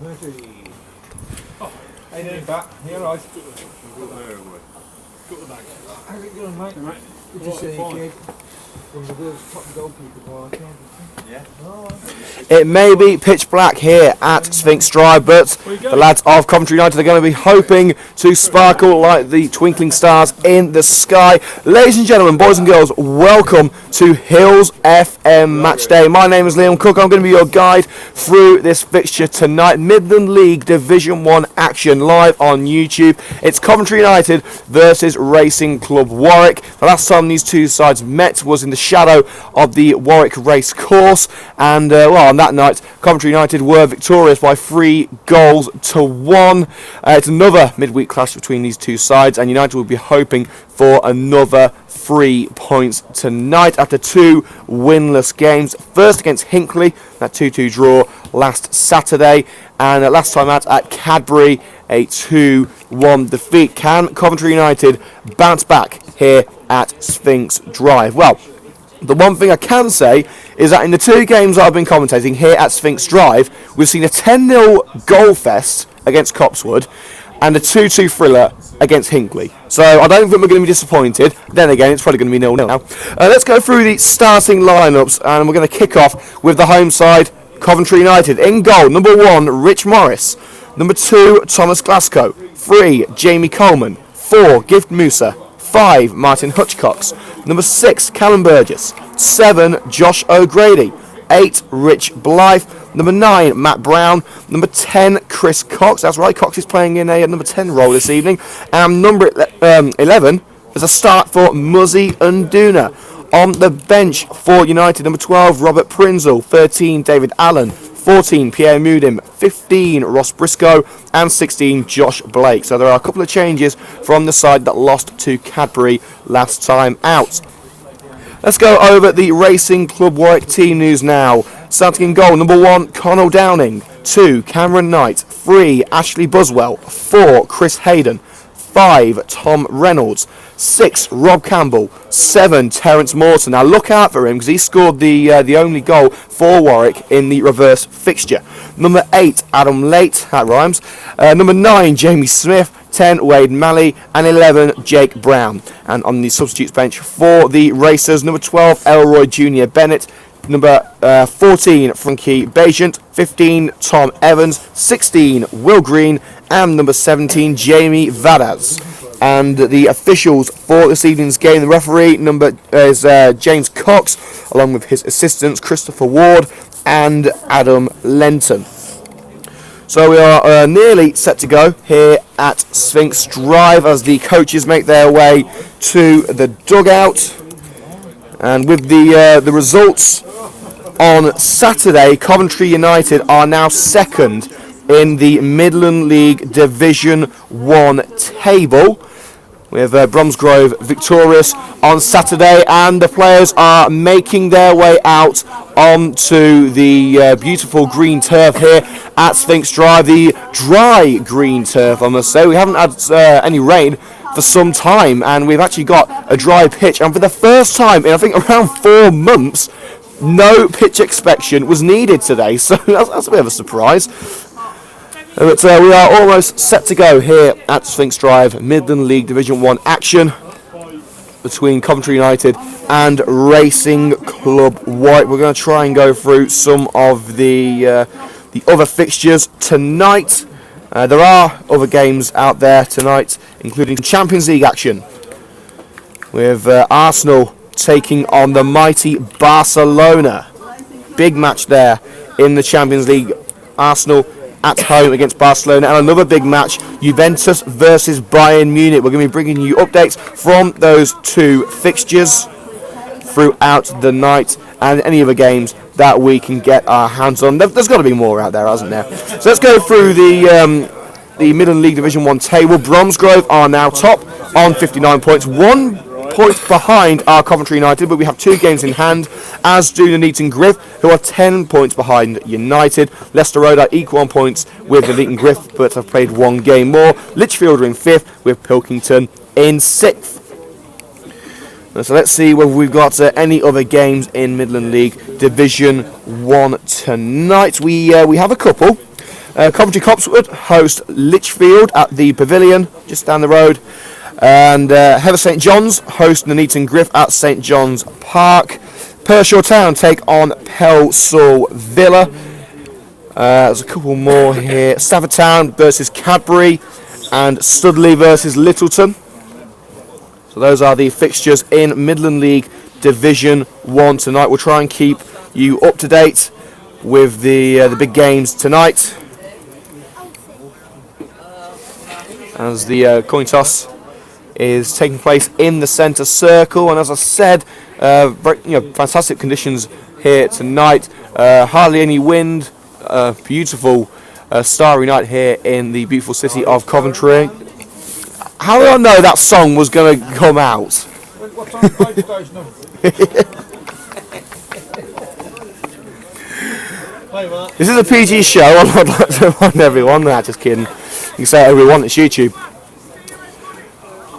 Oh, how you doing, Bat? You alright? Got the bag. How's it going, mate? Right. Good to see you, kid. One of the top goalkeepers while I came. Yeah. It may be pitch black here at Sphinx Drive, but the lads of Coventry United are going to be hoping to sparkle like the twinkling stars in the sky. Ladies and gentlemen, boys and girls, welcome to Hillz FM Matchday. My name is Liam Cook. I'm going to be your guide through this fixture tonight. Midland League Division 1 action live on YouTube. It's Coventry United versus Racing Club Warwick. The last time these two sides met was in the shadow of the Warwick race course. And on that night, Coventry United were victorious by 3-1. It's another midweek clash between these two sides, and United will be hoping for another 3 points tonight after 2 winless games. First against Hinckley, that 2-2 draw last Saturday, and last time out at Cadbury, a 2-1 defeat. Can Coventry United bounce back here at Sphinx Drive? Well, the one thing I can say is that in the 2 games that I've been commentating here at Sphinx Drive, we've seen a 10-0 goal fest against Copswood and a 2-2 thriller against Hinckley. So I don't think we're going to be disappointed. Then again, it's probably going to be 0-0 now. Let's go through the starting lineups, and we're going to kick off with the home side, Coventry United. In goal, number 1, Rich Morris. Number 2, Thomas Glasgow. 3, Jamie Coleman. 4, Gift Musa. 5, Martin Hutchcox. Number 6, Callum Burgess. 7, Josh O'Grady. 8, Rich Blythe. Number 9, Matt Brown. Number 10, Chris Cox. That's right, Cox is playing in a number 10 role this evening. And number 11 is a start for Muzzy Unduna. On the bench for United, number 12, Robert Prinzel. 13, David Allen. 14, Pierre Mudim, 15, Ross Briscoe, and 16, Josh Blake. So there are a couple of changes from the side that lost to Cadbury last time out. Let's go over the Racing Club Warwick team news now. Starting in goal, number 1, Connell Downing. 2, Cameron Knight. 3, Ashley Buswell. 4, Chris Hayden. 5, Tom Reynolds. 6, Rob Campbell. 7, Terence Morton. Now look out for him because he scored the only goal for Warwick in the reverse fixture. Number 8, Adam Late. That rhymes. Number 9, Jamie Smith. 10, Wade Malley. And 11, Jake Brown. And on the substitutes bench for the Racers, number 12, Elroy Jr. Bennett. Number 14, Frankie Bajant. 15, Tom Evans. 16, Will Green. And number 17, Jamie Vadas. And the officials for this evening's game, the referee is James Cox, along with his assistants Christopher Ward and Adam Lenton. So we are nearly set to go here at Sphinx Drive as the coaches make their way to the dugout. And with the results on Saturday, Coventry United are now second in the Midland League Division 1 table, with Bromsgrove victorious on Saturday, and the players are making their way out onto the beautiful green turf here at Sphinx Drive, the dry green turf, I must say. We haven't had any rain for some time, and we've actually got a dry pitch, and for the first time in I think around 4 months, no pitch inspection was needed today, so that's a bit of a surprise. But we are almost set to go here at Sphinx Drive, Midland League Division 1 action between Coventry United and Racing Club Warwick. We're going to try and go through some of the other fixtures tonight. There are other games out there tonight, including Champions League action, with Arsenal taking on the mighty Barcelona. Big match there in the Champions League. Arsenal at home against Barcelona, and another big match, Juventus versus Bayern Munich. We're going to be bringing you updates from those 2 fixtures throughout the night, and any other games that we can get our hands on. There's got to be more out there, hasn't there? So let's go through the Midland League Division 1 table. Bromsgrove are now top on 59 points. 1 point behind are Coventry United, but we have 2 games in hand, as do the Nuneaton Griff, who are 10 points behind United. Leicester Road are equal on points with the Nuneaton Griff, but have played 1 game more. Lichfield are in 5th, with Pilkington in 6th. So let's see whether we've got any other games in Midland League Division 1 tonight. We have a couple. Coventry Copswood host Lichfield at the Pavilion, just down the road. And Heather St John's host Nuneaton Griff at St John's Park. Pershore Town take on Pelsall Villa. There's a couple more here. Stafford Town versus Cadbury, and Studley versus Littleton. So those are the fixtures in Midland League Division 1 tonight. We'll try and keep you up to date with the big games tonight, as the coin toss is taking place in the centre circle. And as I said, fantastic conditions here tonight. Hardly any wind. Beautiful starry night here in the beautiful city of Coventry. How did I know that song was going to come out? This is a PG show. I'd like to remind everyone. Nah, just kidding. You can say whatever you want. It's YouTube.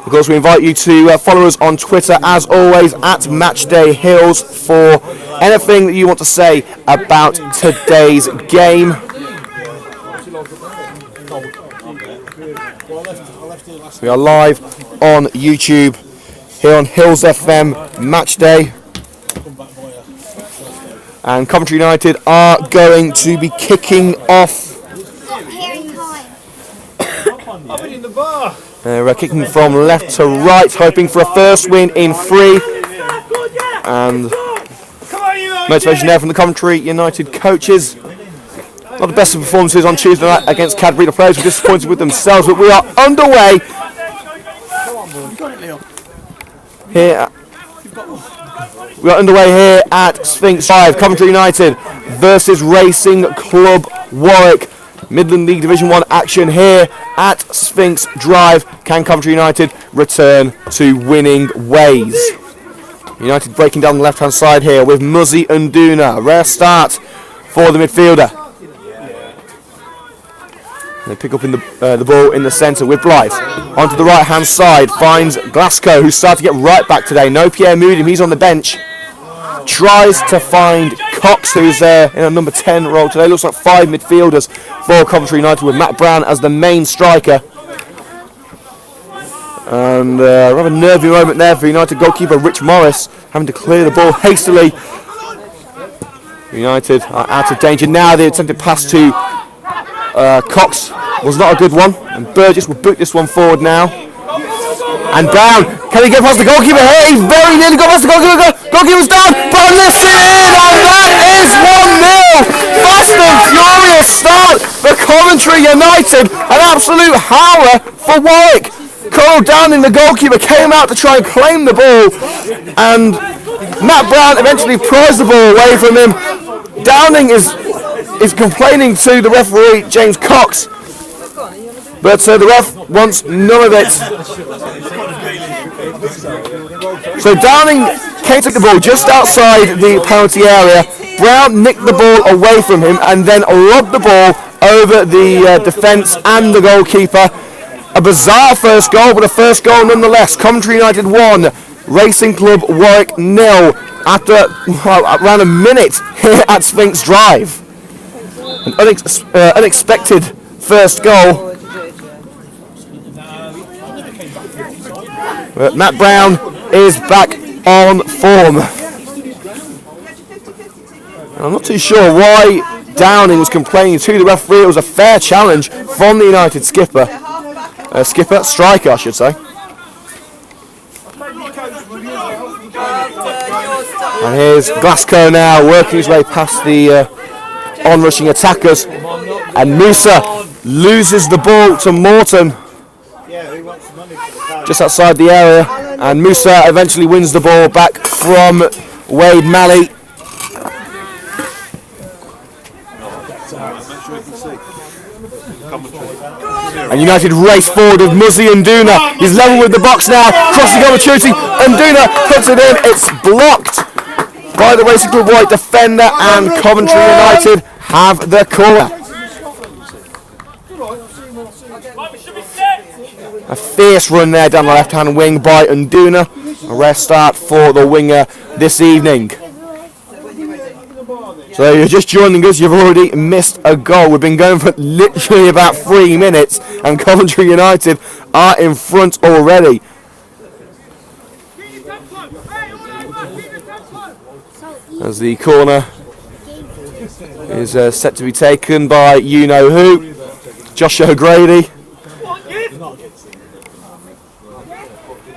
Of course, we invite you to follow us on Twitter, as always, at Matchday Hillz, for anything that you want to say about today's game. We are live on YouTube here on Hillz FM Matchday. And Coventry United are going to be kicking off. We're kicking from left to right, hoping for a first win in 3. And motivation there from the Coventry United coaches. Not the best of performances on Tuesday night against Cadbury. The players were disappointed with themselves, but we are underway here. We are underway here at Sphinx 5. Coventry United versus Racing Club Warwick. Midland League Division 1 action here at Sphinx Drive. Can Coventry United return to winning ways? United breaking down the left-hand side here with Muzzy Unduna. Rare start for the midfielder. They pick up in the ball in the centre with Blythe. Onto the right-hand side, finds Glasgow, who's started to get right back today. No Pierre Moodham, he's on the bench. Tries to find Cox, who's there in a number 10 role today. Looks like 5 midfielders for Coventry United, with Matt Brown as the main striker. And rather nervy moment there for United goalkeeper Rich Morris, having to clear the ball hastily. United are out of danger now. The attempted pass to Cox was not a good one, and Burgess will boot this one forward now. And Brown, can he get past the goalkeeper? Hey, he's very nearly got past the goalkeeper. Goalkeeper's down, but lifts it in, and that is 1-0. Fast and furious start for Coventry United. An absolute howler for Warwick. Coral Downing, the goalkeeper, came out to try and claim the ball, and Matt Brown eventually prized the ball away from him. Downing is complaining to the referee, James Cox, but the ref wants none of it. So Downing came to the ball just outside the penalty area. Brown nicked the ball away from him and then lobbed the ball over the defence and the goalkeeper. A bizarre first goal, but a first goal nonetheless. Coventry United 1, Racing Club Warwick 0 after around a minute here at Sphinx Drive. An unexpected first goal. But Matt Brown is back on form. I'm not too sure why Downing was complaining to the referee. It was a fair challenge from the United striker, I should say. And here's Glasgow now working his way past the on-rushing attackers, and Musa loses the ball to Morton just outside the area, and Musa eventually wins the ball back from Wade Malley. And United race forward with Muzzy Unduna. He's level with the box now, crossing opportunity. Unduna puts it in. It's blocked by the Racing Club White defender, and Coventry United have the corner. A fierce run there down the left-hand wing by Unduna. A rare start for the winger this evening. So you're just joining us, you've already missed a goal. We've been going for literally about 3 minutes and Coventry United are in front already. As the corner is set to be taken by you-know-who, Josh O'Grady.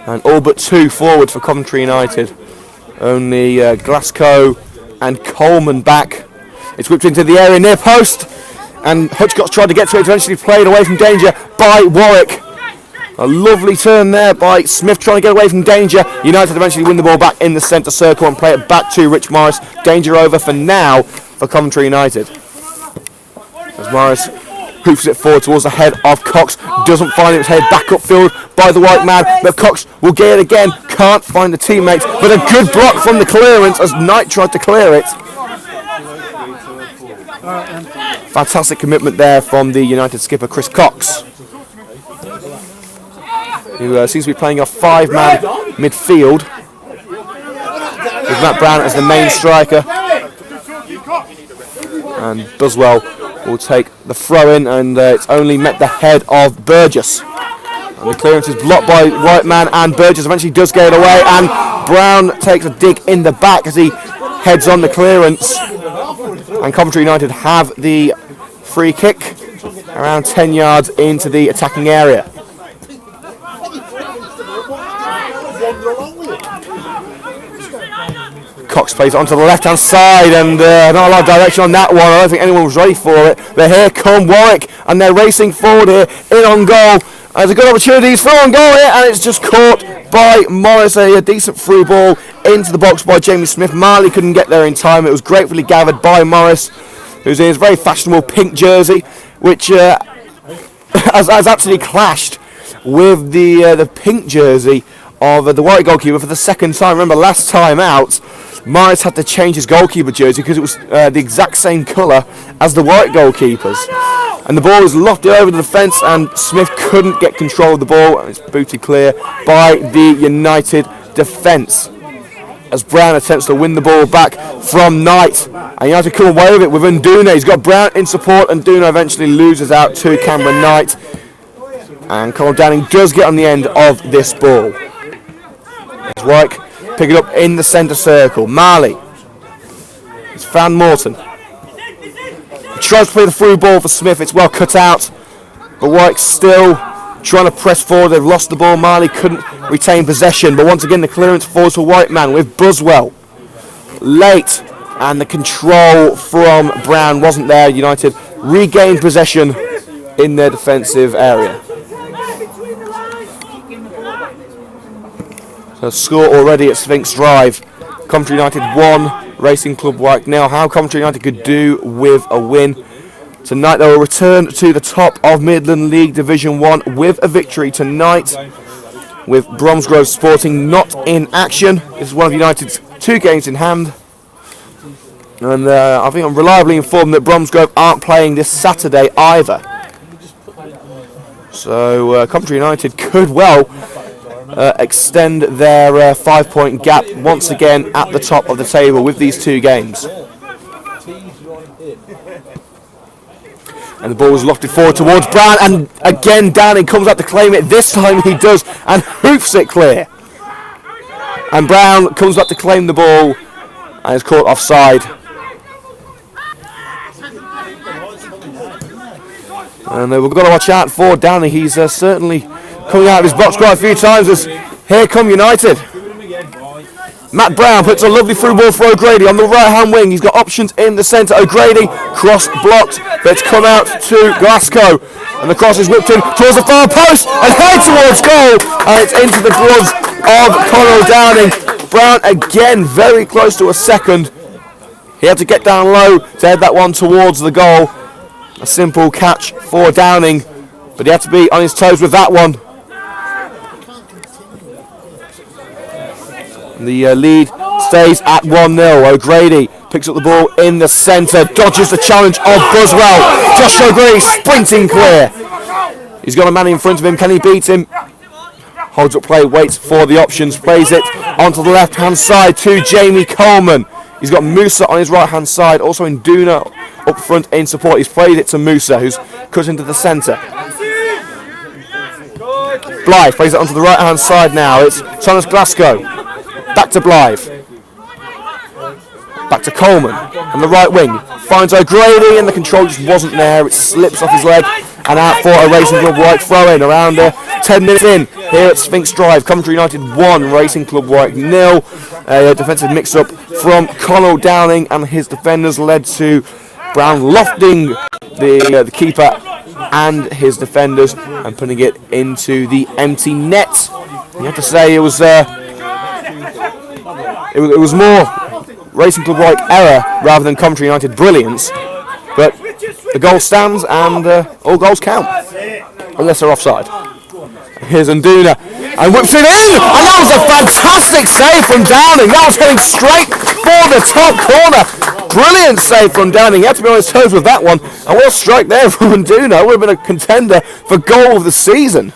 And all but 2 forward for Coventry United. Only Glasgow and Coleman back. It's whipped into the area near post. And Hutchcott's tried to get to it, eventually played away from danger by Warwick. A lovely turn there by Smith trying to get away from danger. United eventually win the ball back in the centre circle and play it back to Rich Morris. Danger over for now for Coventry United. As Morris hoops it forward towards the head of Cox. Doesn't find it, it's headed back upfield by the white man. But Cox will get it again. Can't find the teammates. But a good block from the clearance as Knight tried to clear it. Fantastic commitment there from the United skipper Chris Cox, who seems to be playing a 5-man midfield with Matt Brown as the main striker. And Buswell will take the throw in, and it's only met the head of Burgess. And the clearance is blocked by White Man, and Burgess eventually does get it away, and Brown takes a dig in the back as he heads on the clearance. And Coventry United have the free kick around 10 yards into the attacking area. Cox plays it onto the left-hand side, and not a lot of direction on that one. I don't think anyone was ready for it. But here come Warwick, and they're racing forward here, in on goal. There's a good opportunity, he's through on goal here, and it's just caught by Morris. A decent through ball into the box by Jamie Smith. Marley couldn't get there in time. It was gratefully gathered by Morris, who's in his very fashionable pink jersey, which has absolutely clashed with the pink jersey of the Warwick goalkeeper for the second time. Remember, last time out, Morris had to change his goalkeeper jersey because it was the exact same colour as the Warwick goalkeepers. And the ball was lofted over the defence, and Smith couldn't get control of the ball, and it's booted clear by the United defence. As Brown attempts to win the ball back from Knight, and United come away with it with Nduna. He's got Brown in support, and Nduna eventually loses out to Cameron Knight. And Colin Downing does get on the end of this ball. As Warwick pick it up in the centre circle. Marley. It's Van Morton. He tries to play the through ball for Smith. It's well cut out. But Warwick still trying to press forward. They've lost the ball. Marley couldn't retain possession. But once again, the clearance falls to White Man with Buswell. Late. And the control from Brown wasn't there. United regained possession in their defensive area. So score already at Sphinx Drive. Coventry United 1, Racing Club Warwick 0. How Coventry United could do with a win. Tonight they will return to the top of Midland League Division 1 with a victory tonight, with Bromsgrove Sporting not in action. This is one of United's 2 games in hand. And I think I'm reliably informed that Bromsgrove aren't playing this Saturday either. So Coventry United could well extend their 5-point gap once again at the top of the table with these 2 games. And the ball was lofted forward towards Brown, and again Downing comes out to claim it. This time he does, and hoofs it clear. And Brown comes back to claim the ball and is caught offside. And we've got to watch out for Downing. He's certainly coming out of his box quite a few times as here come United. Matt Brown puts a lovely through ball for O'Grady on the right hand wing. He's got options in the centre. O'Grady cross blocked, but it's come out to Glasgow, and the cross is whipped in towards the far post and head towards goal, and it's into the gloves of Conor Downing. Brown again very close to a second. He had to get down low to head that one towards the goal. A simple catch for Downing, but he had to be on his toes with that one. The lead stays at 1-0. O'Grady picks up the ball in the centre, dodges the challenge of Buswell. Josh O'Grady sprinting clear. He's got a man in front of him. Can he beat him? Holds up play, waits for the options, plays it onto the left hand side to Jamie Coleman. He's got Musa on his right-hand side, also Nduna up front in support. He's played it to Musa, who's cut into the centre. Blythe plays it onto the right-hand side now. It's Thomas Glasgow. Back to Blythe. Back to Coleman on the right wing. Finds O'Grady, and the control just wasn't there. It slips off his leg and out for a Racing Club Warwick throw-in around 10 minutes in here at Sphinx Drive. Coventry United 1, Racing Club Warwick 0. A defensive mix-up from Connell Downing and his defenders led to Brown lofting the keeper and his defenders and putting it into the empty net. You have to say it was more Racing Club Warwick error rather than Coventry United brilliance, but the goal stands and all goals count unless they're offside. Here's Nduna and whips it in, and that was a fantastic save from Downing. That was heading straight for the top corner. Brilliant save from Downing. He had to be on his toes with that one, and what a strike there from Nduna. Would have been a contender for goal of the season.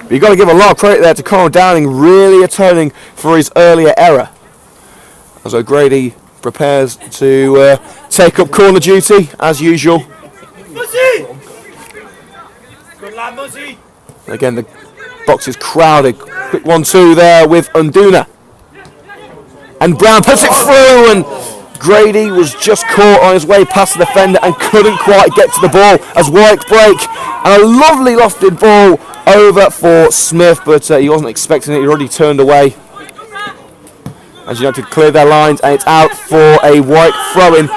But you've got to give a lot of credit there to Conor Downing, really atoning for his earlier error. As O'Grady prepares to take up corner duty, as usual. And again, the box is crowded. Quick 1-2 there with Nduna. And Brown puts it through, and Grady was just caught on his way past the defender and couldn't quite get to the ball as Warwick break. And a lovely lofted ball over for Smith, but he wasn't expecting it. He already turned away. As United clear their lines, and it's out for a Warwick throw-in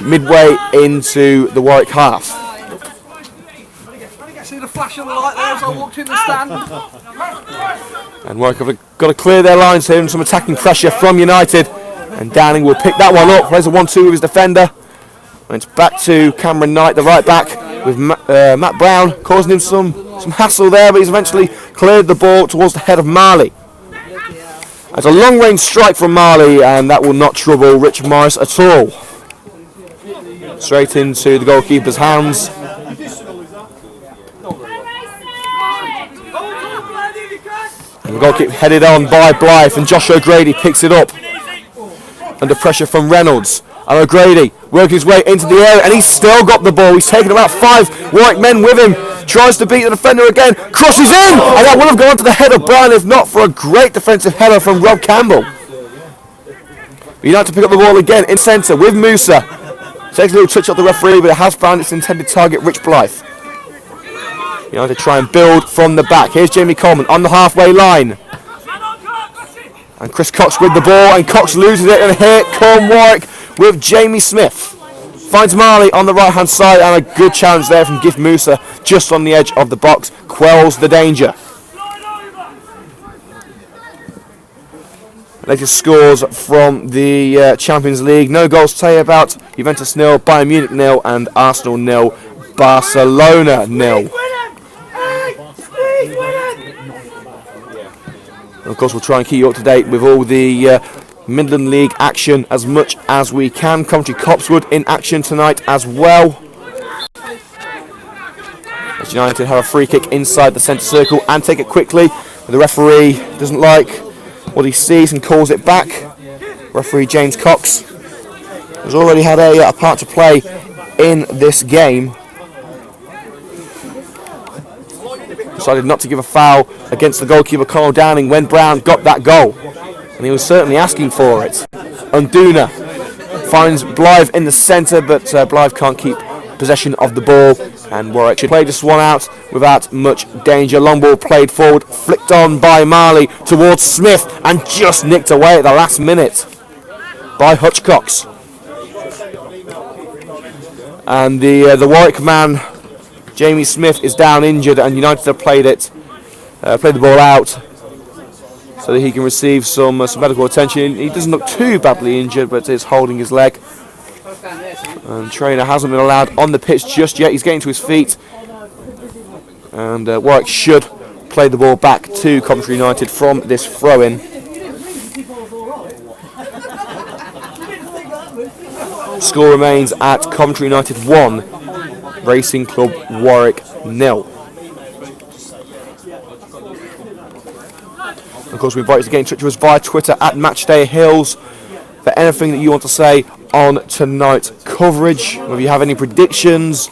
midway into the Warwick half. See the flash of the light there as I walked in the stand. And Warwick have got to clear their lines here, and some attacking pressure from United. And Downing will pick that one up. Plays a 1-2 with his defender. And it's back to Cameron Knight, the right back, with Matt Brown causing him some hassle there, but he's eventually cleared the ball towards the head of Marley. It's a long-range strike from Marley, and that will not trouble Rich Morris at all. Straight into the goalkeeper's hands. And the goalkeeper headed on by Blythe, and Josh O'Grady picks it up under pressure from Reynolds. And O'Grady working his way into the area, and he's still got the ball. He's taken about 5 Warwick men with him. Tries to beat the defender again, crosses in, and that would have gone to the head of Brown if not for a great defensive header from Rob Campbell. But United pick up the ball again in centre with Musa. Takes a little touch off the referee, but it has found its intended target, Rich Blythe. United try and build from the back. Here's Jamie Coleman on the halfway line. And Chris Cox with the ball, and Cox loses it, and here come Warwick with Jamie Smith. Finds Marley on the right-hand side, and a good challenge there from Gift Musa just on the edge of the box. Quells the danger. Latest scores from the Champions League. No goals to tell you about. Juventus 0, Bayern Munich 0, and Arsenal 0, Barcelona 0. And of course, we'll try and keep you up to date with all the Midland League action as much as we can. Coventry Copswood in action tonight as well. As United have a free kick inside the centre circle and take it quickly. The referee doesn't like what he sees and calls it back. Referee James Cox has already had a part to play in this game. Decided not to give a foul against the goalkeeper Conor Downing when Brown got that goal. And he was certainly asking for it. Nduna finds Blythe in the centre, but Blythe can't keep possession of the ball. And Warwick should play this one out without much danger. Long ball played forward, flicked on by Marley towards Smith, and just nicked away at the last minute by Hutch Cox. And the Warwick man, Jamie Smith, is down injured, and United have played the ball out so that he can receive some medical attention. He doesn't look too badly injured, but is holding his leg. And trainer hasn't been allowed on the pitch just yet. He's getting to his feet. And Warwick should play the ball back to Coventry United from this throw-in. Score remains at Coventry United 1, Racing Club Warwick 0. Of course, we invite you to get in touch with us via Twitter at Matchday Hillz for anything that you want to say on tonight's coverage. If you have any predictions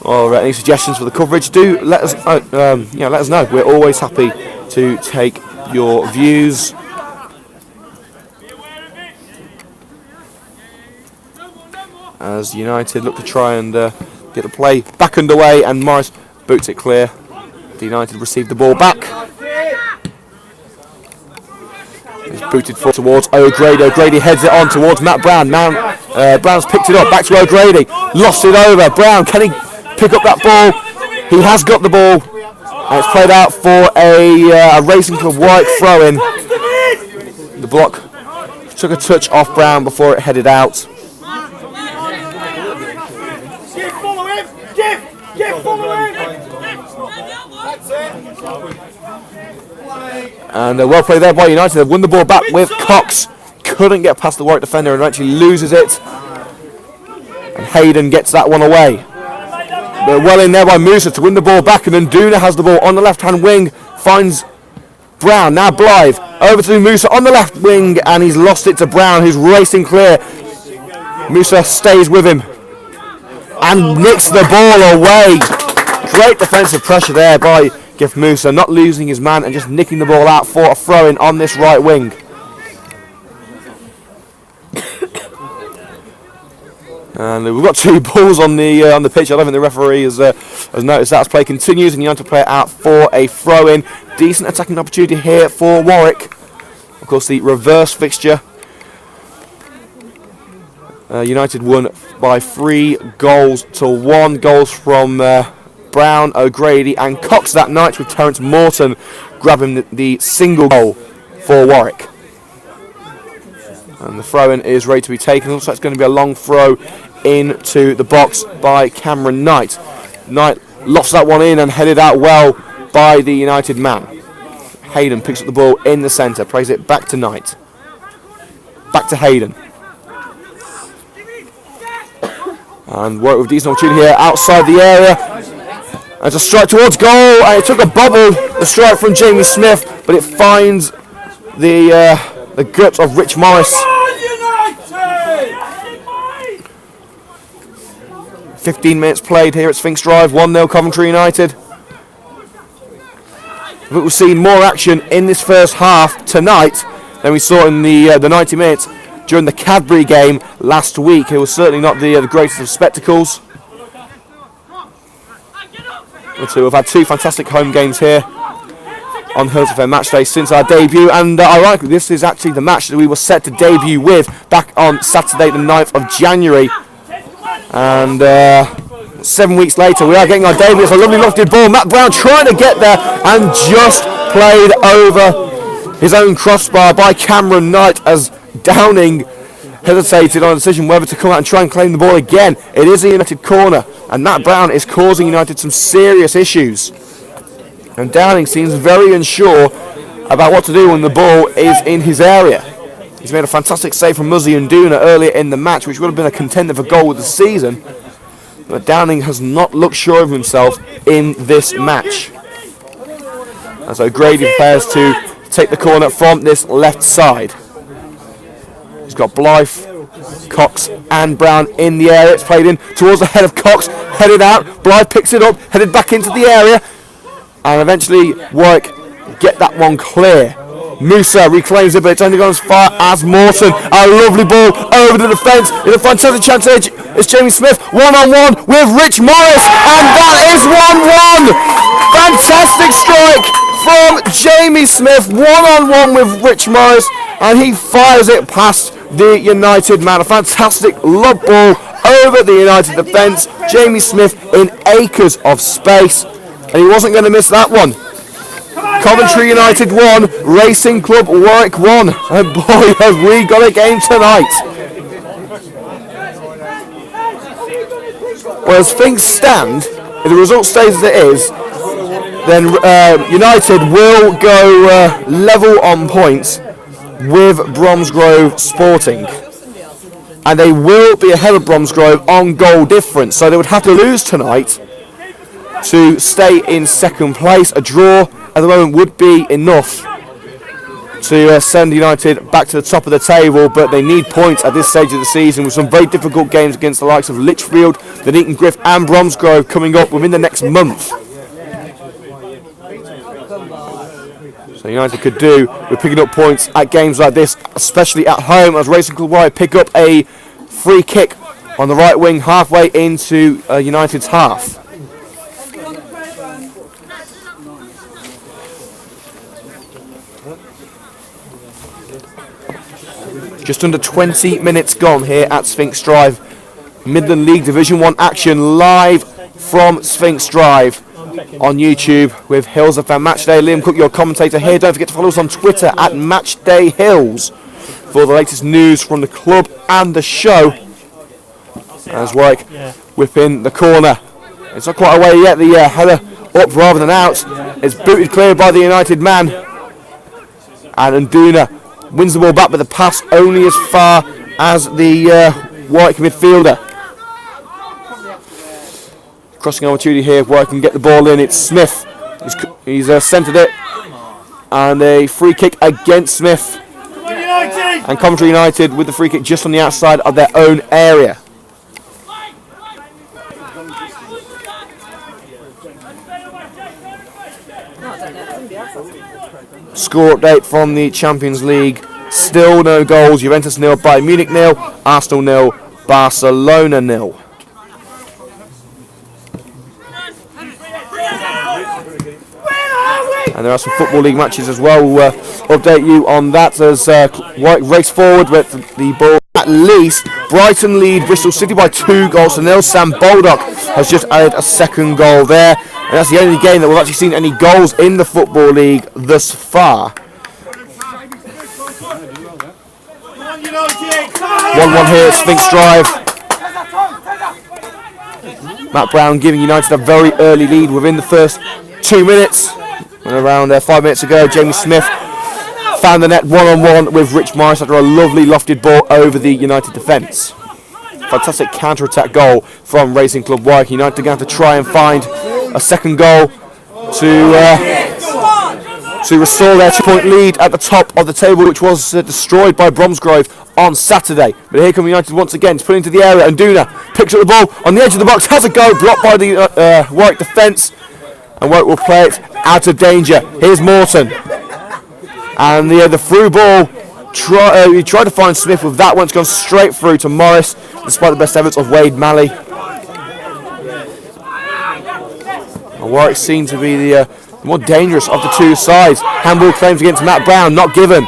or any suggestions for the coverage, do let us let us know. We're always happy to take your views. As United look to try and get the play back underway, and Morris boots it clear. The United receive the ball back. It's booted forward towards O'Grady. O'Grady heads it on towards Matt Brown. Brown's picked it up, back to O'Grady. Lost it over. Brown, can he pick up that ball? He has got the ball. And it's played out for a Racing Club Warwick throw-in. The block took a touch off Brown before it headed out. And well played there by United. They've won the ball back with Cox. Couldn't get past the Warwick defender and actually loses it. And Hayden gets that one away. They're well in there by Musa to win the ball back, and then Duna has the ball on the left-hand wing. Finds Brown. Now Blythe over to Musa on the left wing, and he's lost it to Brown, who's racing clear. Musa stays with him and nicks the ball away. Great defensive pressure there by Gif Musa, not losing his man and just nicking the ball out for a throw-in on this right wing. And we've got two balls on the pitch. I don't think the referee has noticed that as play continues, and United play it out for a throw-in. Decent attacking opportunity here for Warwick. Of course, the reverse fixture. United won by 3-1. Goals from Brown, O'Grady and Cox that night, with Terence Morton grabbing the single goal for Warwick. And the throw-in is ready to be taken. Looks like it's going to be a long throw into the box by Cameron Knight. Knight lofts that one in and headed out well by the United man. Hayden picks up the ball in the centre, plays it back to Knight. Back to Hayden. And Warwick with decent opportunity here outside the area. As a strike towards goal, and it took a bubble, the strike from Jamie Smith, but it finds the guts of Rich Morris. 15 minutes played here at Sphinx Drive, 1-0 Coventry United. We've seen more action in this first half tonight than we saw in the 90 minutes during the Cadbury game last week. It was certainly not the greatest of spectacles. We've had two fantastic home games here on Hillz FM Matchday since our debut, and ironically this is actually the match that we were set to debut with back on Saturday the 9th of January. And 7 weeks later we are getting our debut. It's a lovely lofted ball. Matt Brown trying to get there and just played over his own crossbar by Cameron Knight as Downing hesitated on a decision whether to come out and try and claim the ball again. It is a United corner, and Matt Brown is causing United some serious issues. And Downing seems very unsure about what to do when the ball is in his area. He's made a fantastic save from Muzzy and Duna earlier in the match, which would have been a contender for goal of the season. But Downing has not looked sure of himself in this match. As O'Grady prepares to take the corner from this left side. He's got Blythe, Cox and Brown in the area. It's played in towards the head of Cox, headed out. Blythe picks it up, headed back into the area, and eventually Warwick get that one clear. Musa reclaims it, but it's only gone as far as Morton. A lovely ball over the defence. It's a fantastic chance. It's Jamie Smith one-on-one with Rich Morris, and that is 1-1. Fantastic strike from Jamie Smith, one-on-one with Rich Morris, and he fires it past the United man. A fantastic lob ball over the United defence. Jamie Smith in acres of space, and he wasn't going to miss that one. Coventry United 1, Racing Club Warwick 1, and boy have we got a game tonight. Well, as things stand, if the result stays as it is, then United will go level on points with Bromsgrove Sporting, and they will be ahead of Bromsgrove on goal difference, so they would have to lose tonight to stay in second place. A draw at the moment would be enough to send United back to the top of the table, but they need points at this stage of the season with some very difficult games against the likes of Lichfield, Nuneaton Griff and Bromsgrove coming up within the next month. So United could do with picking up points at games like this, especially at home, as Racing Club Warwick pick up a free kick on the right wing halfway into United's half. Just under 20 minutes gone here at Sphinx Drive. Midland League Division 1 action live from Sphinx Drive on YouTube with Hillz FM Matchday. Liam Cook, your commentator here. Don't forget to follow us on Twitter at Matchday Hillz for the latest news from the club and the show. As Warwick whipping the corner. It's not quite away yet. The header up rather than out. It's booted clear by the United man. And Nduna wins the ball back, but the pass only as far as the Warwick midfielder. Crossing opportunity here if Warwick can get the ball in. It's Smith. He's centred it. And a free kick against Smith. And Coventry United with the free kick just on the outside of their own area. Score update from the Champions League. Still no goals. Juventus 0, Bayern Munich 0, Arsenal 0, Barcelona 0. And there are some Football League matches as well. We'll update you on that as Warwick race forward with the ball. At least Brighton lead Bristol City by 2-0. Sam Baldock has just added a second goal there. And that's the only game that we've actually seen any goals in the Football League thus far. 1-1 here at Sphinx Drive. Matt Brown giving United a very early lead within the first 2 minutes. And around 5 minutes ago, Jamie Smith found the net one-on-one with Rich Morris after a lovely lofted ball over the United defence. Fantastic counter-attack goal from Racing Club Warwick. United are going to try and find a second goal to restore their 2-point lead at the top of the table, which was destroyed by Bromsgrove on Saturday. But here come United once again to put into the area, and Nduna picks up the ball on the edge of the box, has a go, blocked by the Warwick defence, and Warwick will play it out of danger. Here's Morton, and the through ball. He tried to find Smith with that one. It's gone straight through to Morris, despite the best efforts of Wade Malley. And Warwick seem to be the more dangerous of the two sides. Handball claims against Matt Brown, not given.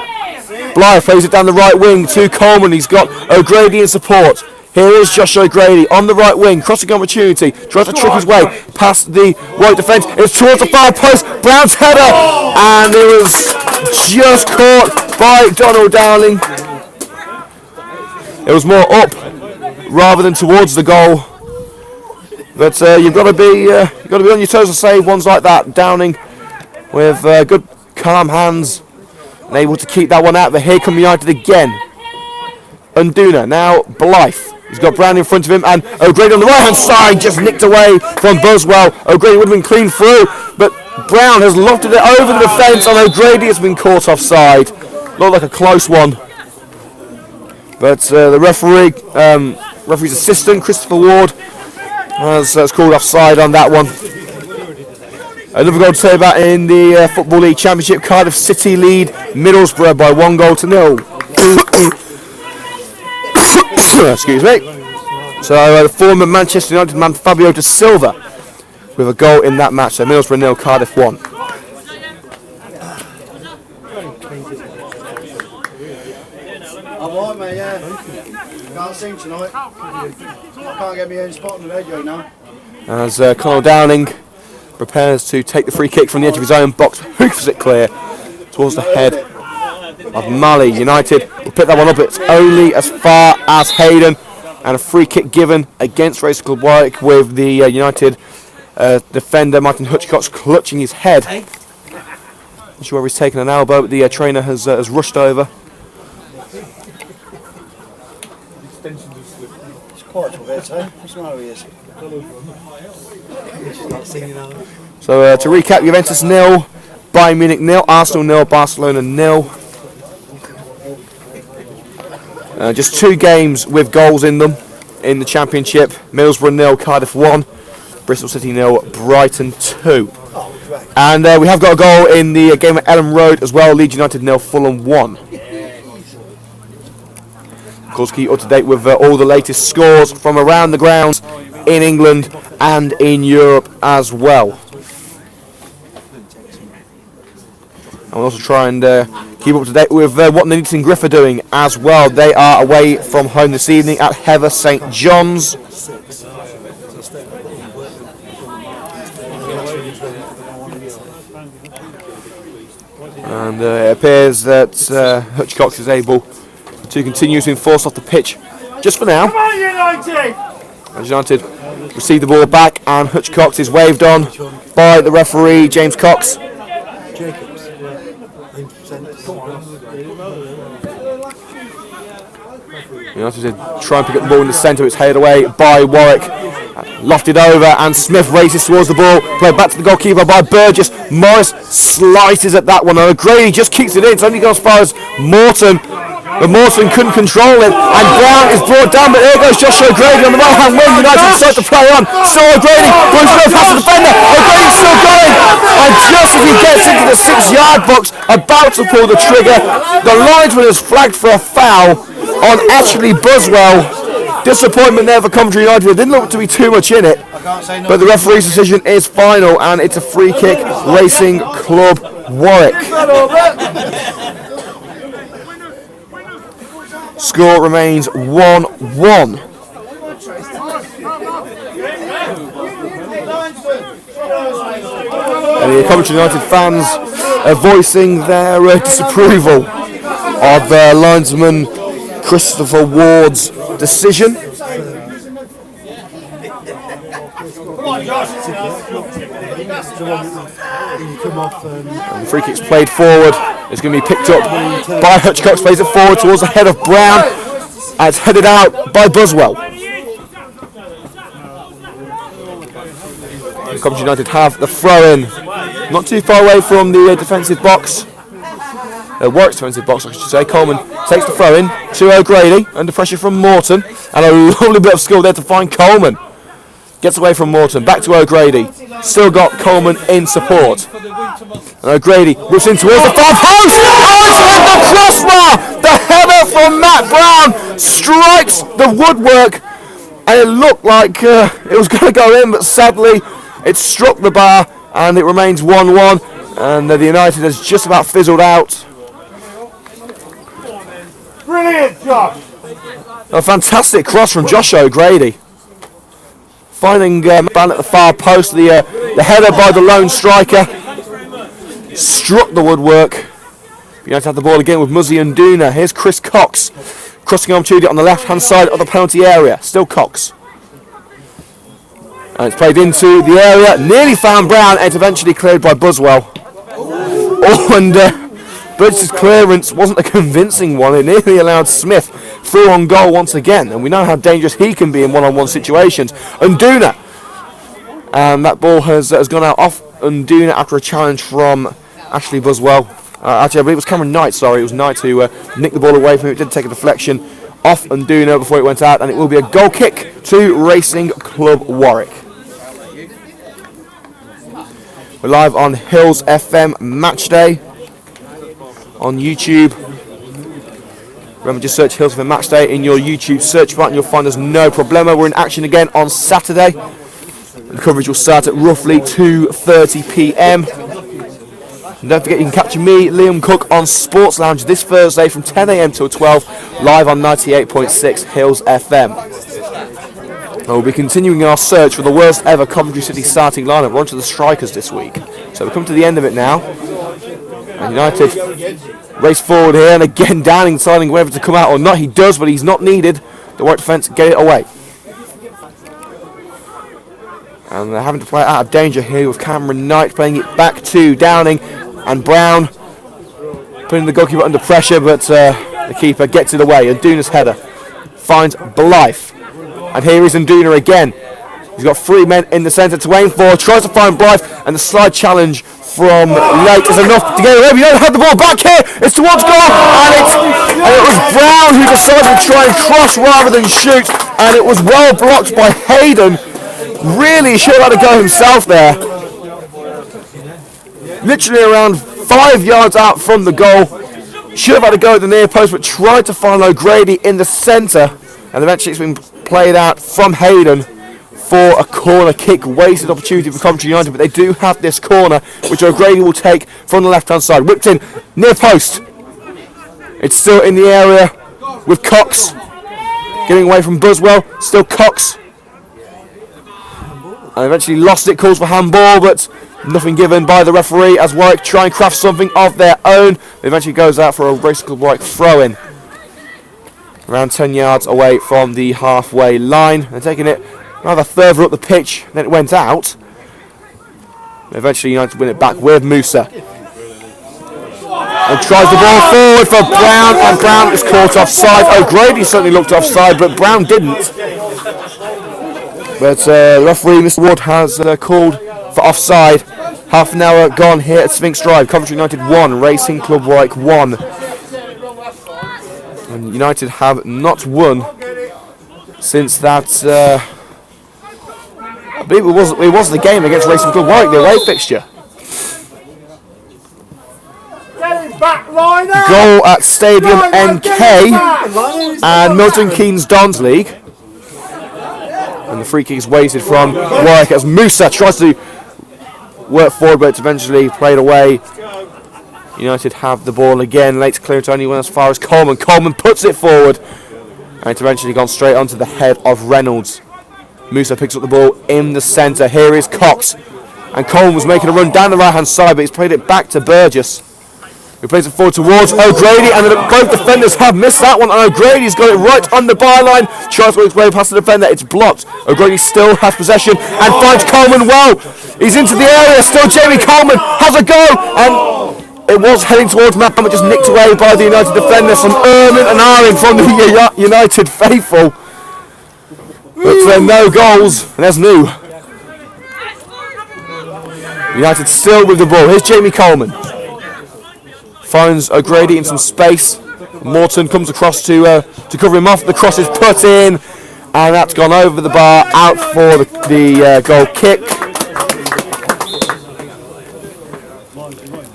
Blythe plays it down the right wing to Coleman. He's got O'Grady in support. Here is Josh O'Grady on the right wing, crossing opportunity, tries to trick his way past the Warwick defence. It's towards the far post, Brown's header, and it was just caught by Donald Dowling. It was more up rather than towards the goal. But you've got to be on your toes to save ones like that. Downing with good calm hands and able to keep that one out. But here come United again. Nduna, now Blythe. He's got Brown in front of him, and O'Grady on the right hand side just nicked away from Buswell. O'Grady would have been clean through, but Brown has lofted it over the defence, and O'Grady has been caught offside. Looked like a close one. But the referee's assistant, Christopher Ward, has called offside on that one. Another goal to say about in the Football League Championship. Cardiff City lead Middlesbrough by 1-0. Excuse me. So the former Manchester United man Fabio Da Silva with a goal in that match. So Middlesbrough 0, Cardiff 1. I'm alright, mate, yeah. Can't sing tonight. I can't get my own spot on the radio now. As Conor Downing prepares to take the free kick from the edge of his own box, hoofs it clear towards the head of Malley. United will pick that one up. It's only as far as Hayden, and a free kick given against Racing Club Warwick with the United defender Martin Hutchcox clutching his head. Not sure where he's taken an elbow, but the trainer has rushed over. It's quiet for a bit, eh? What's the matter with you? So to recap, Juventus 0, Bayern Munich 0, Arsenal 0, Barcelona 0. Just 2 games with goals in them in the Championship. Middlesbrough 0, Cardiff 1, Bristol City 0, Brighton 2. And we have got a goal in the game at Ellen Road as well. Leeds United 0, Fulham 1. Of course, keep up to date with all the latest scores from around the grounds in England and in Europe as well. And we'll also try and keep up to date with what Nuneaton and Griff are doing as well. They are away from home this evening at Heather St John's. And it appears that Hutchcox is able to continue to enforce off the pitch just for now. Come on, United! As United receive the ball back, and Hutchcox is waved on by the referee, James Cox. United try and pick up the ball in the centre. It's headed away by Warwick. Lofted over, and Smith races towards the ball. Played back to the goalkeeper by Burgess. Morris slices at that one. And O'Grady just kicks it in. It's only gone as far as Morton. But Morton couldn't control it, and Brown is brought down, but here goes Joshua O'Grady on the right hand wing. United decide to play on. Still O'Grady, going to go past the defender. O'Grady's still going, and just as he gets into the 6-yard box, about to pull the trigger, the linesman has flagged for a foul on Ashley Buswell. Disappointment there for Coventry United. There didn't look to be too much in it, but the referee's decision is final, and it's a free kick, Racing Club Warwick. Score remains 1-1. And the Coventry United fans are voicing their disapproval of linesman Christopher Ward's decision. And the free kick's played forward. It's going to be picked up by Hutchcox, plays it forward towards the head of Brown, and it's headed out by Buswell. Coventry United have the throw-in, not too far away from the defensive box. Warwick's defensive box, I should say. Coleman takes the throw-in to O'Grady, under pressure from Morton, and a lovely bit of skill there to find Coleman. Gets away from Morton, back to O'Grady. Still got Coleman in support. And O'Grady whips in towards the far post. Oh, it's hit the crossbar! The header from Matt Brown strikes the woodwork. And it looked like it was going to go in, but sadly it struck the bar, and it remains 1-1. And the United has just about fizzled out. Brilliant, Josh! A fantastic cross from Josh O'Grady. Finding Brown at the far post, the header by the lone striker struck the woodwork. United have the ball again with Muzzy and Duna. Here's Chris Cox, crossing opportunity on the left-hand side of the penalty area. Still Cox. And it's played into the area, nearly found Brown, and it's eventually cleared by Buswell. Oh, and Burgess' clearance wasn't a convincing one. It nearly allowed Smith through on goal once again, and we know how dangerous he can be in one-on-one situations. Unduna, and that ball has gone out off Unduna after a challenge from Ashley Buswell. Actually, I believe it was Cameron Knight. Sorry, it was Knight who nicked the ball away from him. It did take a deflection off Unduna before it went out, and it will be a goal kick to Racing Club Warwick. We're live on Hillz FM Matchday on YouTube. Remember, just search Hillz FM Matchday in your YouTube search button. You'll find us no problemo. We're in action again on Saturday. The coverage will start at roughly 2:30 p.m. And don't forget, you can capture me, Liam Cook, on Sports Lounge this Thursday from 10 a.m. till 12, live on 98.6 Hillz FM. And we'll be continuing our search for the worst ever Coventry City starting lineup. We're on to the strikers this week. So we've come to the end of it now. And United race forward here, and again Downing deciding whether to come out or not. He does, but he's not needed. The Warwick defence get it away. And they're having to play it out of danger here with Cameron Knight playing it back to Downing, and Brown putting the goalkeeper under pressure, but the keeper gets it away. And Duna's header finds Blythe. And here is Nduna again. He's got 3 men in the centre to aim for, tries to find Blythe, and the slide challenge from late is enough to get away. We don't have the ball back here. It's towards goal, and it was Brown who decided to try and cross rather than shoot, and it was well blocked by Hayden. Really should have had to go himself there. Literally around 5 yards out from the goal. Should have had to go at the near post, but tried to find O'Grady in the centre, and eventually it's been played out from Hayden for a corner kick. Wasted opportunity for Coventry United, but they do have this corner, which O'Grady will take from the left-hand side. Whipped in, near post. It's still in the area with Cox. Getting away from Buswell, still Cox. And eventually lost it, calls for handball, but nothing given by the referee as Warwick try and craft something of their own. It eventually goes out for a Racing Club Warwick throw-in. Around 10 yards away from the halfway line. They're taking it rather further up the pitch, then it went out. Eventually United win it back with Musa. And tries the ball forward for Brown, and Brown is caught offside. O'Grady certainly looked offside, but Brown didn't. But referee Mr. Wood has called for offside. Half an hour gone here at Sphinx Drive. Coventry United 1, Racing Club Warwick 1. And United have not won since that. I believe it was the game against Racing Club Warwick, the away fixture. Goal at Stadium NK and Milton Keynes Dons League. And the free kick is weighted from Warwick as Musa tries to work forward, but it's eventually played away. United have the ball again. Late to clear it only went as far as Coleman. Coleman puts it forward, and it's eventually gone straight onto the head of Reynolds. Musa picks up the ball in the centre. Here is Cox, and Coleman was making a run down the right hand side, but he's played it back to Burgess, who plays it forward towards O'Grady, and both defenders have missed that one, and O'Grady's got it right on the byline. Tries to work his way past the defender, it's blocked. O'Grady still has possession and finds Coleman well. He's into the area, still Jamie Coleman has a go, and it was heading towards Matt, but just nicked away by the United defender. Some erming and ahhing from the United faithful. But no goals, and there's new. United still with the ball. Here's Jamie Coleman. Finds O'Grady in some space. Morton comes across to cover him off. The cross is put in, and that's gone over the bar, out for the goal kick.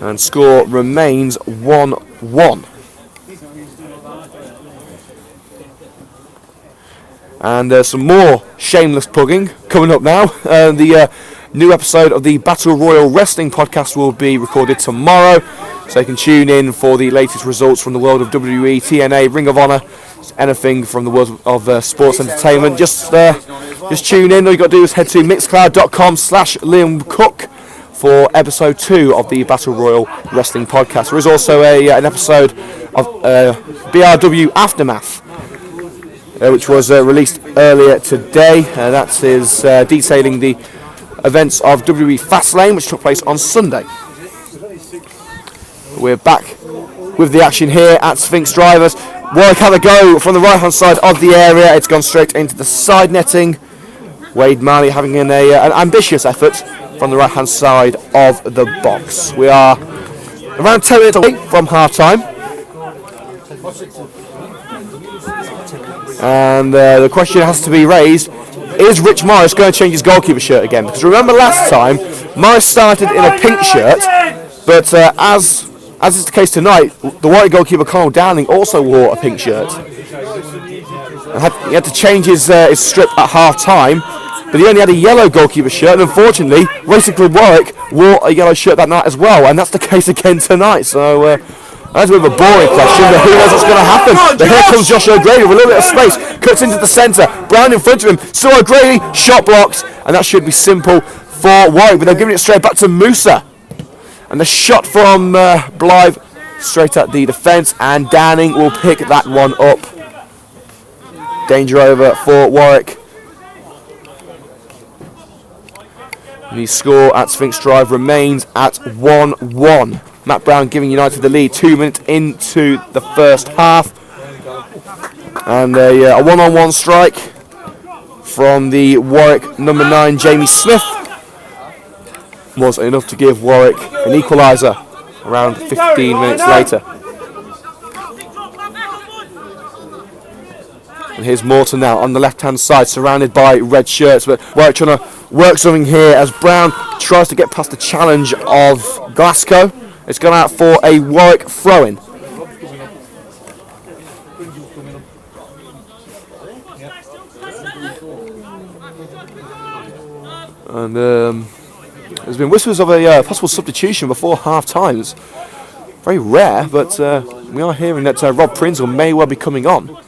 And score remains 1-1. And some more shameless pugging coming up now. The new episode of the Battle Royal Wrestling podcast will be recorded tomorrow, so you can tune in for the latest results from the world of WWE, TNA, Ring of Honor, anything from the world of sports entertainment. Just tune in. All you got to do is head to mixcloud.com/Liam Cook for episode 2 of the Battle Royal Wrestling podcast. There is also an episode of BRW Aftermath, which was released earlier today. That is detailing the events of WWE Fastlane, which took place on Sunday. We're back with the action here at Sphinx Drivers. Warwick have a go from the right hand side of the area. It's gone straight into the side netting. Wade Marley having an ambitious effort from the right hand side of the box. We are around 10 minutes away from half time. And the question has to be raised, is Rich Morris going to change his goalkeeper shirt again? Because remember last time, Morris started in a pink shirt, but as is the case tonight, the Warwick goalkeeper Conor Downing also wore a pink shirt. And he had to change his strip at half time, but he only had a yellow goalkeeper shirt, and unfortunately, Racing Club Warwick wore a yellow shirt that night as well, and that's the case again tonight. So that's a bit of a boring question, but who knows what's going to happen. But here comes Josh O'Grady with a little bit of space, cuts into the centre, Brown in front of him, still O'Grady, shot blocked, and that should be simple for Warwick, but they're giving it straight back to Musa. And the shot from Blythe straight at the defence, and Downing will pick that one up. Danger over for Warwick. The score at Sphinx Drive remains at 1-1. Matt Brown giving United the lead 2 minutes into the first half. And a one-on-one strike from the Warwick number 9, Jamie Smith. was enough to give Warwick an equaliser around 15 minutes later. And here's Morton now on the left-hand side, surrounded by red shirts. But Warwick trying to work something here as Brown tries to get past the challenge of Glasgow. It's gone out for a Warwick throw-in. And there's been whispers of a possible substitution before half-time. It's very rare, but we are hearing that Rob Prinzel may well be coming on.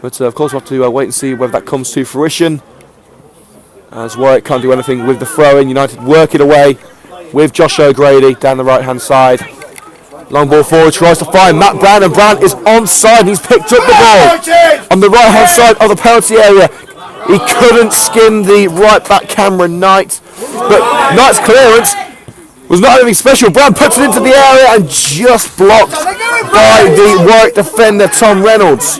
But of course we'll have to wait and see whether that comes to fruition, as Warwick can't do anything with the throw-in. United work it away with Josh O'Grady down the right-hand side. Long ball forward, tries to find Matt Brown, and Brown is onside, and he's picked up the ball on the right-hand side of the penalty area. He couldn't skin the right-back Cameron Knight, but Knight's clearance was not anything special. Brown puts it into the area and just blocked by the Warwick defender Tom Reynolds.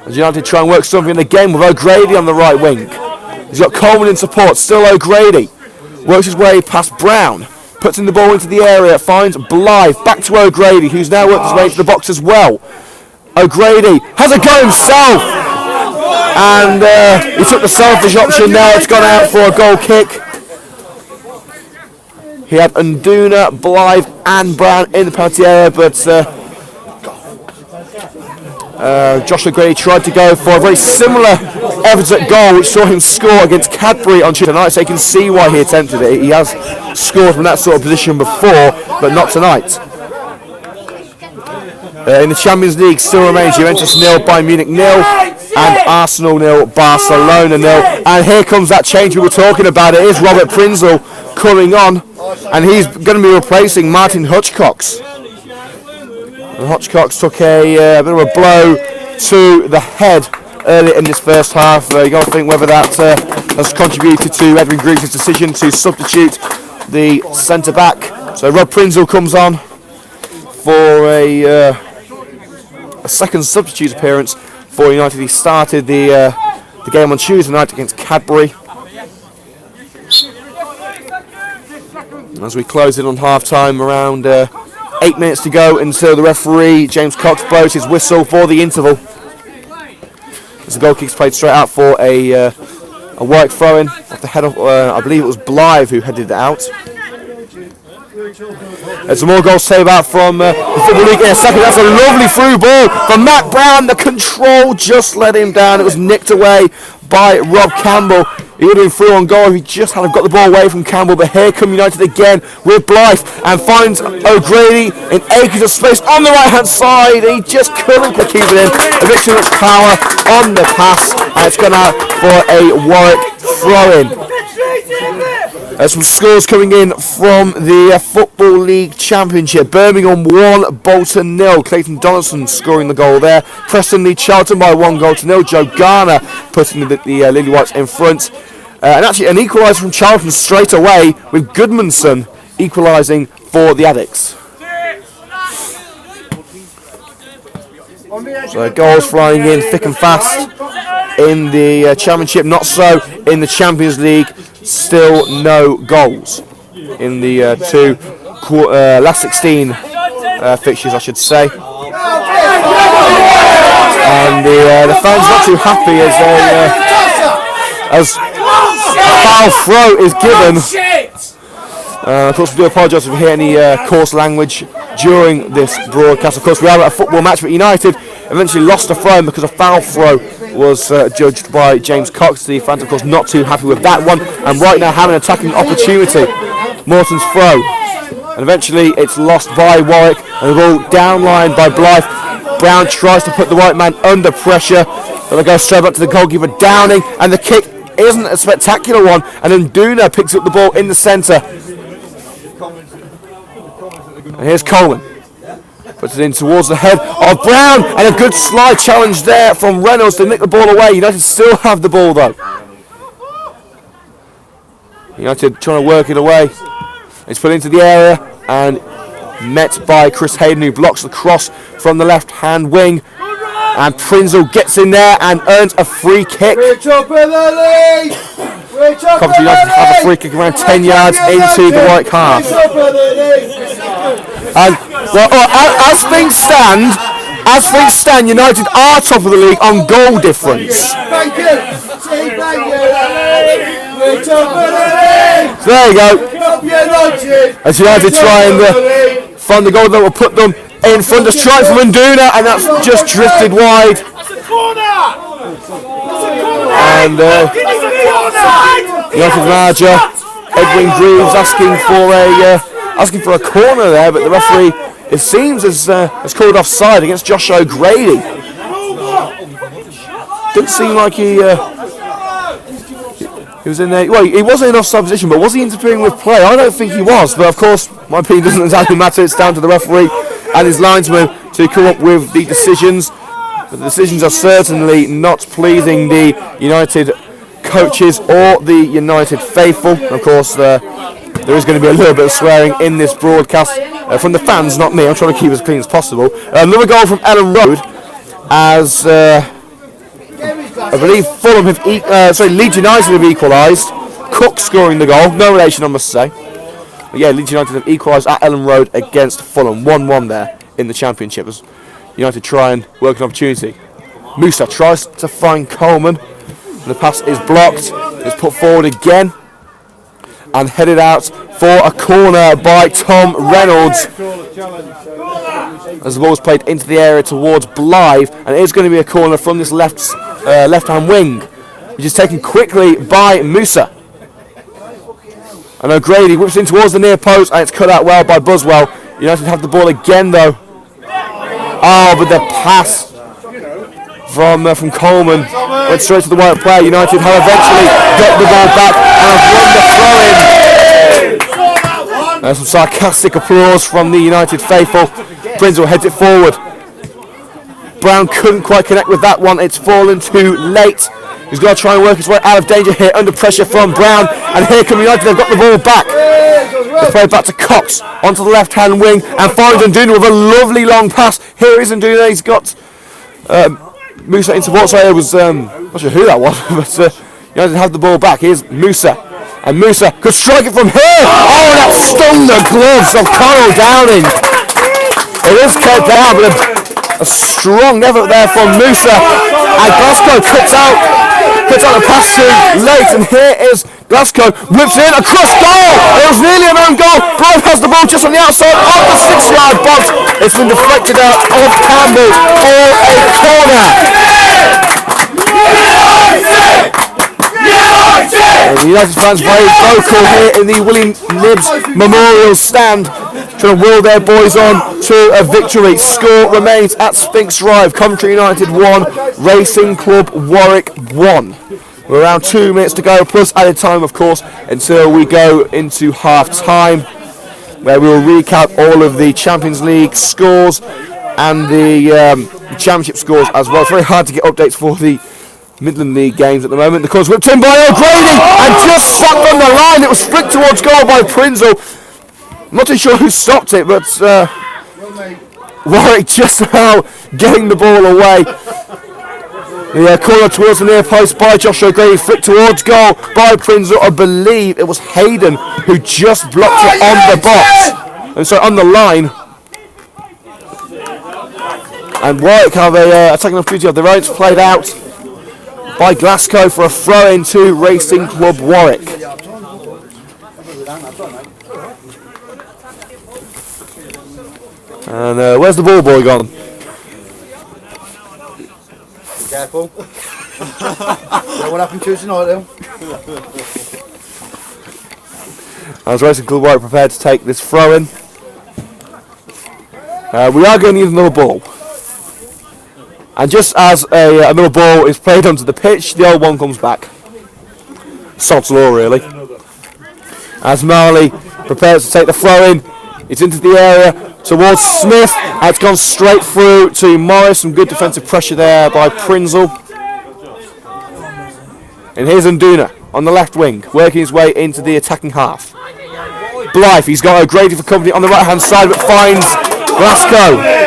As United try and work something in the game with O'Grady on the right wing. He's got Coleman in support, still O'Grady. Works his way past Brown, puts in the ball into the area, finds Blythe, back to O'Grady, who's now worked his way into the box as well. O'Grady has a go himself, and he took the selfish option there. It's gone out for a goal kick. He had Nduna, Blythe and Brown in the penalty area, but Josh O'Grady tried to go for a very similar effort at goal, which saw him score against Cadbury on Tuesday night, so you can see why he attempted it. He has scored from that sort of position before, but not tonight. In the Champions League still remains Juventus 0, Bayern Munich 0, and Arsenal 0, Barcelona 0. And here comes that change we were talking about. It is Robert Prinzel coming on, and he's going to be replacing Martin Hutchcox. And Hutchcox took a bit of a blow to the head early in this first half. You got to think whether that has contributed to Edwin Griggs' decision to substitute the centre back. So Rob Prinzel comes on for a second substitute appearance for United. He started the game on Tuesday night against Cadbury. As we close in on half-time, around 8 minutes to go until the referee, James Cox, blows his whistle for the interval. As the goal kick's played straight out for a Warwick throw-in off the head of, I believe it was Blythe who headed it out. There's some more goals to say about from the Football League in a second. That's a lovely through ball from Matt Brown. The control just let him down. It was nicked away by Rob Campbell. He would have been through on goal if he just had got the ball away from Campbell. But here come United again with Blythe, and finds O'Grady in acres of space on the right hand side. He just couldn't keep it in. A bit too much power on the pass, and it's gone out for a Warwick throw-in. There's some scores coming in from the Football League Championship. Birmingham 1, Bolton 0. Clayton Donaldson scoring the goal there. Preston lead Charlton by 1-0. Joe Garner putting the Lily Whites in front. And actually an equaliser from Charlton straight away, with Goodmanson equalising for the Addicts. So goals flying in thick and fast in the Championship. Not so in the Champions League. Still no goals in the last 16 fixtures, I should say. And the fans not too happy as a foul throw is given. Of course, we do apologise if we hear any coarse language during this broadcast. Of course, we are at a football match, but United eventually lost a throw because a foul throw was judged by James Cox. The fans, of course, not too happy with that one, and right now have an attacking opportunity. Morton's throw, and eventually it's lost by Warwick, and the ball downline by Blythe. Brown tries to put the right man under pressure, but they go straight back to the goalkeeper Downing, and the kick isn't a spectacular one, and then Nduna picks up the ball in the centre. And here's Coleman. Puts it in towards the head of Brown, and a good slide challenge there from Reynolds to nick the ball away. United still have the ball though. United trying to work it away. It's put into the area and met by Chris Hayden, who blocks the cross from the left hand wing. And Prinzel gets in there and earns a free kick. Coventry United have a free kick around 10 yards into the Warwick half. And as things stand, United are top of the league on goal difference. Thank you. Thank you. So there you go. As United try and find the goal that will put them in front. Just try from Nduna, and that's just drifted wide. And United manager Edwin Greaves asking for a corner there, but the referee, it seems, has called offside against Josh O'Grady. Didn't seem like he was in there. Well, he wasn't in offside position, but was he interfering with play? I don't think he was, but of course, my opinion doesn't exactly matter. It's down to the referee and his linesman to come up with the decisions. But the decisions are certainly not pleasing the United coaches or the United faithful. And of course, there is going to be a little bit of swearing in this broadcast from the fans, not me. I'm trying to keep it as clean as possible. Another goal from Ellen Road, as I believe Fulham have Leeds United have equalised. Cook scoring the goal, no relation I must say. But yeah, Leeds United have equalised at Ellen Road against Fulham, 1-1 there in the Championship. As United try and work an opportunity. Musa tries to find Coleman. The pass is blocked. It's put forward again and headed out for a corner by Tom Reynolds. As the ball is played into the area towards Blythe, and it is going to be a corner from this left-hand wing, which is taken quickly by Musa. And O'Grady whips in towards the near post, and it's cut out well by Buswell. United have the ball again though. Oh, but the pass from Coleman went straight to the Warwick player. United have eventually got the ball back and have won the throw-in. Some sarcastic applause from the United faithful. Prinzel heads it forward. Brown couldn't quite connect with that one. It's fallen too late. He's got to try and work his way out of danger here under pressure from Brown. And here come United. They've got the ball back. They play back to Cox onto the left-hand wing and finds Nduna with a lovely long pass. Here is Nduna. He's got Musa in support. So I was not sure who that was, but United have the ball back. Here's Musa, and Musa could strike it from here. Oh, that stung the gloves of Conor Downing. It is kept down, but a strong effort there from Musa, and Glasgow cuts out the pass too late, and here is Glasgow, whips in across goal. It was nearly an own goal. Blythe has the ball just on the outside of the 6-yard box. It's been deflected out of Campbell for a corner. The United fans very vocal here in the Willie Knibbs Memorial Stand, trying to will their boys on to a victory. Score remains at Spinks Drive. Coventry United 1, Racing Club Warwick 1. We're around 2 minutes to go, plus added time, of course, until we go into half-time, where we will recap all of the Champions League scores and the Championship scores as well. It's very hard to get updates for the Midland League games at the moment. The cross whipped in by O'Grady and just slapped on the line. It was flicked towards goal by Prinzel. I'm not too sure who stopped it, but Warwick just about getting the ball away. The corner towards the near post by Josh O'Grady, flicked towards goal by Prinzel. I believe it was Hayden who just blocked it on the box, and so on the line. And Warwick have a attacking opportunity of their own. It's played out by Glasgow for a throw-in to Racing Club Warwick. And where's the ball boy gone? Careful. What happened Tuesday night then? As Racing Club Warwick prepared to take this throw-in. We are going to need another ball. And just as another ball is played onto the pitch, the old one comes back. Sod's law, really. As Marley prepares to take the throw-in, it's into the area towards Smith, and it's gone straight through to Morris. Some good defensive pressure there by Prinzel. And here's Nduna on the left wing, working his way into the attacking half. Blythe, he's got O'Grady for company on the right-hand side, but finds Glasgow.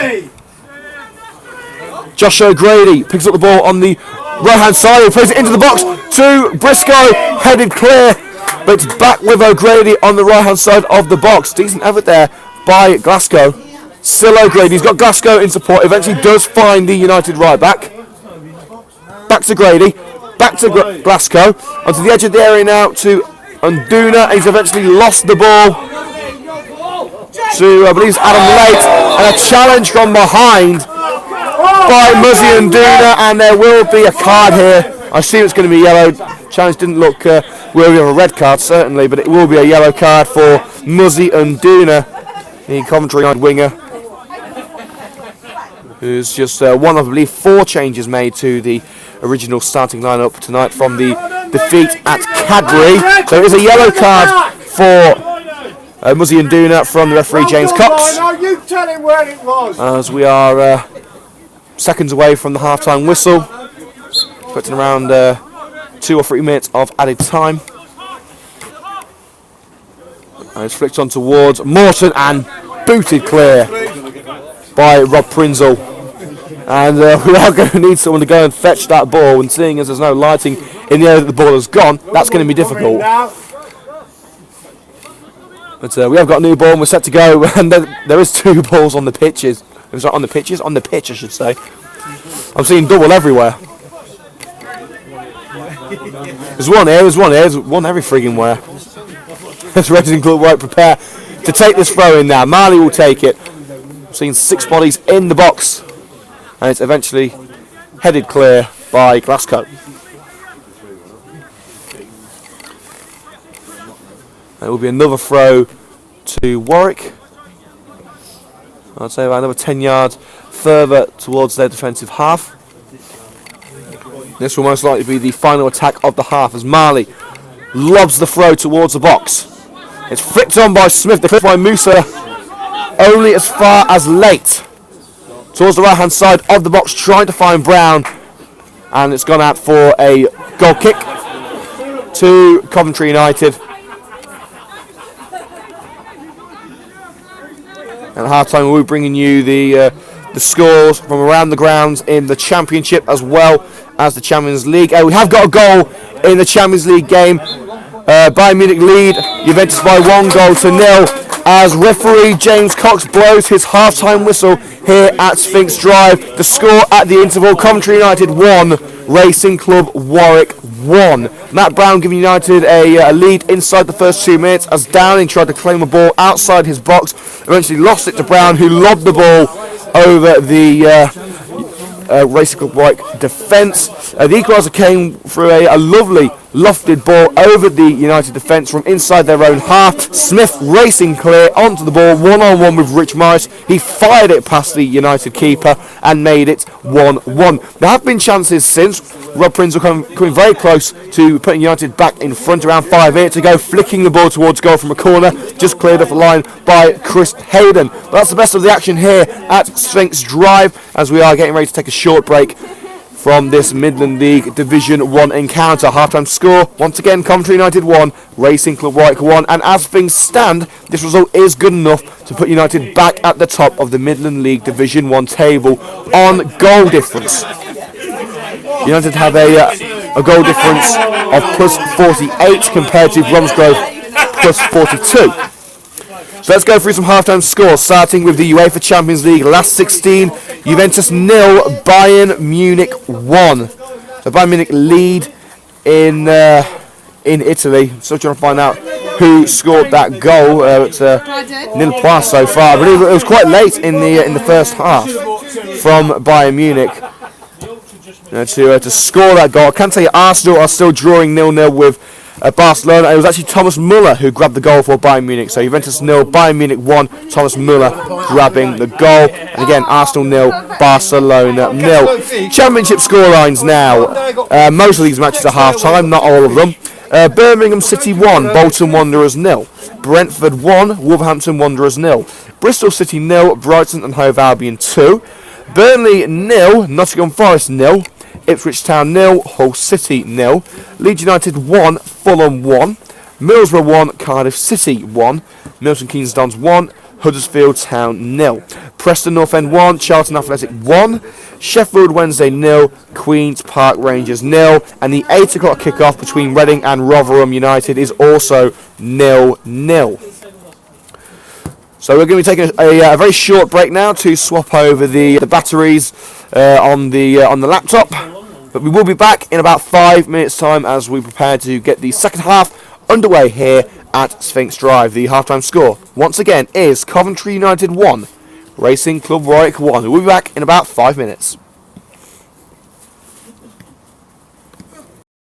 Josh O'Grady picks up the ball on the right hand side, he plays it into the box to Briscoe, headed clear, but it's back with O'Grady on the right hand side of the box. Decent effort there by Glasgow. Still O'Grady, he's got Glasgow in support, eventually does find the United right back. Back to Grady, back to Glasgow, onto the edge of the area now to Unduna, and he's eventually lost the ball to, I believe it's Adam Late, and a challenge from behind by Muzzy Unduna, and there will be a card here. I assume it's going to be yellow. Challenge didn't look worthy of a red card, certainly, but it will be a yellow card for Muzzy Unduna, the Coventry United winger, who's just one of, I believe, 4 changes made to the original starting lineup tonight from the defeat at Cadbury. So it is a yellow card for Muzzy Unduna from the referee James Cox. You tell him where it was. As we are seconds away from the half-time whistle, expecting around 2 or 3 minutes of added time. And it's flicked on towards Morton and booted clear by Rob Prinzel. And we are going to need someone to go and fetch that ball, and seeing as there's no lighting in the area that the ball has gone, that's going to be difficult. But we have got a new ball and we're set to go, and there is 2 balls on the pitches. On the pitches? On the pitch, I should say. I'm seeing double everywhere. There's one here, there's one every frigging where. As Racing Club Warwick prepare to take this throw in now. Marley will take it. I'm seeing 6 bodies in the box. And it's eventually headed clear by Glasgow. And it will be another throw to Warwick. I'd say about another 10 yards further towards their defensive half. This will most likely be the final attack of the half as Marley lobs the throw towards the box. It's flicked on by Smith, the clip by Musa, only as far as Late. Towards the right hand side of the box, trying to find Brown, and it's gone out for a goal kick to Coventry United. And at half time we'll be bringing you the scores from around the grounds in the Championship as well as the Champions League. We have got a goal in the Champions League game. Bayern Munich lead Juventus by 1-0 as referee James Cox blows his half-time whistle here at Sphinx Drive. The score at the interval: Coventry United 1, Racing Club Warwick 1. Matt Brown giving United a lead inside the first 2 minutes as Downing tried to claim a ball outside his box, eventually lost it to Brown, who lobbed the ball over the Racing Club Warwick defence. The equaliser came through a lovely lofted ball over the United defence from inside their own half. Smith racing clear onto the ball, one-on-one with Rich Morris. He fired it past the United keeper and made it 1-1. There have been chances since. Rob Prinzel coming very close to putting United back in front around 5 minutes ago, flicking the ball towards goal from a corner, just cleared off the line by Chris Hayden. But that's the best of the action here at Sphinx Drive as we are getting ready to take a short break from this Midland League Division 1 encounter. Half-time score, once again, Coventry United 1, Racing Club Warwick 1, and as things stand, this result is good enough to put United back at the top of the Midland League Division 1 table on goal difference. United have a goal difference of plus 48 compared to Bromsgrove plus 42. So let's go through some half-time scores, starting with the UEFA Champions League last 16. Juventus 0, Bayern Munich 1. So Bayern Munich lead in Italy. Still trying to find out who scored that goal. It's 0-0 so far. I believe it was quite late in the first half from Bayern Munich to score that goal. I can tell you Arsenal are still drawing 0-0 with Barcelona. It was actually Thomas Müller who grabbed the goal for Bayern Munich. So Juventus 0, Bayern Munich 1, Thomas Müller grabbing the goal. And again, Arsenal 0, Barcelona 0. Championship scorelines now. Most of these matches are half-time, not all of them. Birmingham City 1, Bolton Wanderers 0. Brentford 1, Wolverhampton Wanderers 0. Bristol City 0, Brighton and Hove Albion 2. Burnley 0, Nottingham Forest 0. Ipswich Town 0, Hull City 0, Leeds United 1, Fulham 1, Middlesbrough 1, Cardiff City 1, Milton Keynes Dons 1, Huddersfield Town 0. Preston North End 1, Charlton Athletic 1, Sheffield Wednesday 0, Queen's Park Rangers 0, and the 8 o'clock kickoff between Reading and Rotherham United is also 0-0. So we're going to be taking a very short break now to swap over the batteries on the laptop, but we will be back in about 5 minutes' time as we prepare to get the second half underway here at Sphinx Drive. The half-time score once again is Coventry United 1, Racing Club Warwick 1. We'll be back in about 5 minutes.